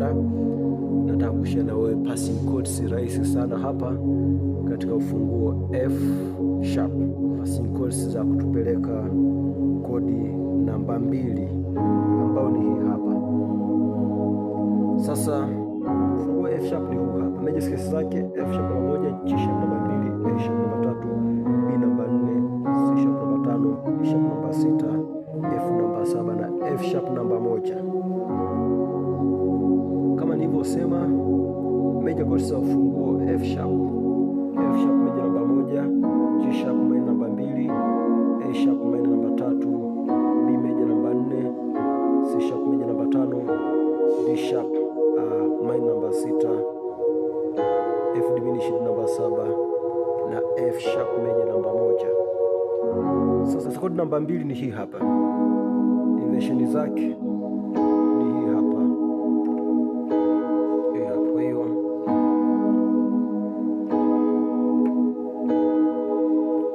kupanda. Nataka kushare na wewe passing chords rahisi sana hapa katika ufunguo F sharp, passing chords za kutupeleka kodi namba 2 ambao ni hii hapa. Sasa ufunguo F sharp ni huu hapa, major scales zake F sharp namba 1, G sharp namba 2, A sharp namba 3, B namba 4, C sharp namba 5, D sharp namba 6, F namba 7 na F sharp namba 1. Kama nilivyosema, major chords za ufunguo F sharp. F sharp major namba 1, G sharp minor namba 2, A sharp minor namba 3, B major namba 4, C sharp major namba 5, D sharp minor namba 6, F diminished namba 7 na F sharp major namba 1. Sasa kodi namba 2 ni hii hapa, inversion zake ni hii hapa. Kwa hiyo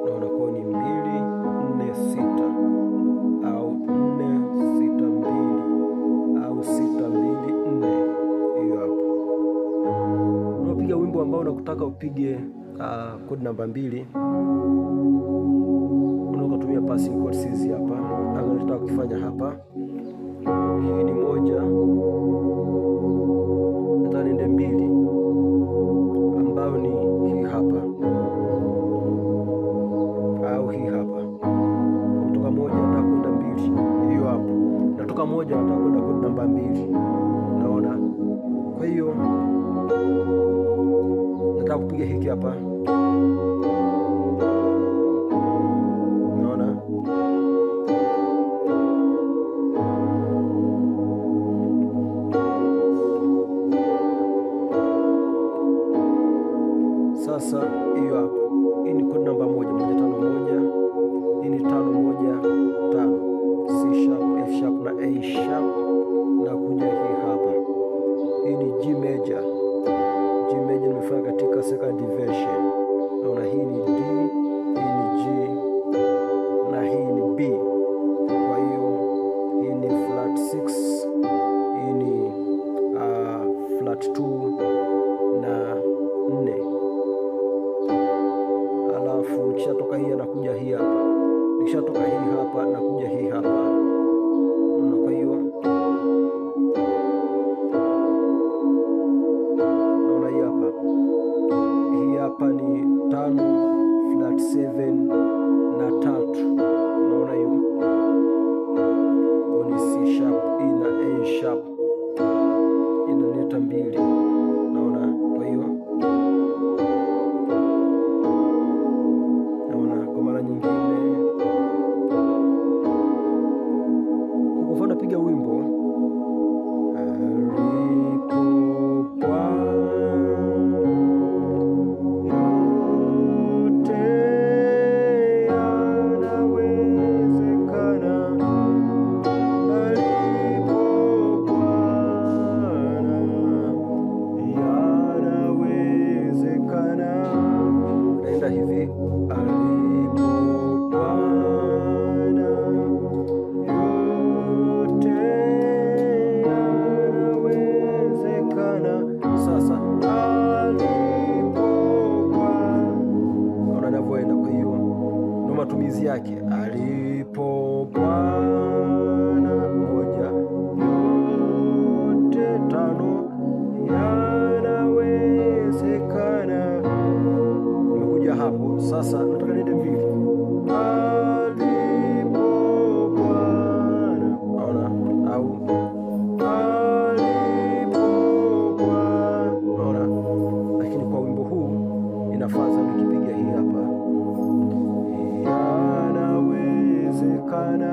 naona kwa ni 2 4 6 au 4 6 2 au 6 2 4. Hiyo hapo unapiga wimbo ambao unakutaka upige kodi namba 2, unatumia passing chords hizi hapa. Kama unataka kufanya hapa, hii ni 1, nataka niende 2 ambayo ni hii hapa au hii hapa. Kutoka 1 nataka kwenda 2, hiyo hapo. Natoka 1 nataka kwenda kodi namba 2, naona. Kwa hiyo nataka kupiga hiki hapa, naona. Sasa hiyo hapo, hii ni kodi namba 1 1 5 1, hii ni 5 1 5, C sharp, F sharp na A sharp, na kuja hii hapa. Hii ni G major. G major nimefanya katika second inversion. Naona hii ni D, hii ni G na hii ni B. Kwa hiyo hii ni flat 6, hii ni flat 2 na 4. Alafu nikishatoka hii nakuja hii hapa, nikishatoka hii hapa nakuja hii hapa. Kwa hiyo naona hii hapa ni 5 flat 7 na 3. Naona hiyo ni C sharp, ina A sharp, inaleta 2. Naona. Kwa hiyo naona kwa mara nyingine ukufanya piga wimbo hivi, alipo Bwana yote yanawezekana. Sasa alipo Bwana, naona anavyoenda. Kwa hiyo ndo matumizi yake, alipo Bwana 1 yote 5 yanawezekana. Hapo sasa nataka niende 2, alipo Bwana, naona, au alipo Bwana, naona. Lakini kwa wimbo huu inafaa sana nikipiga hii hapa, yanawezekana.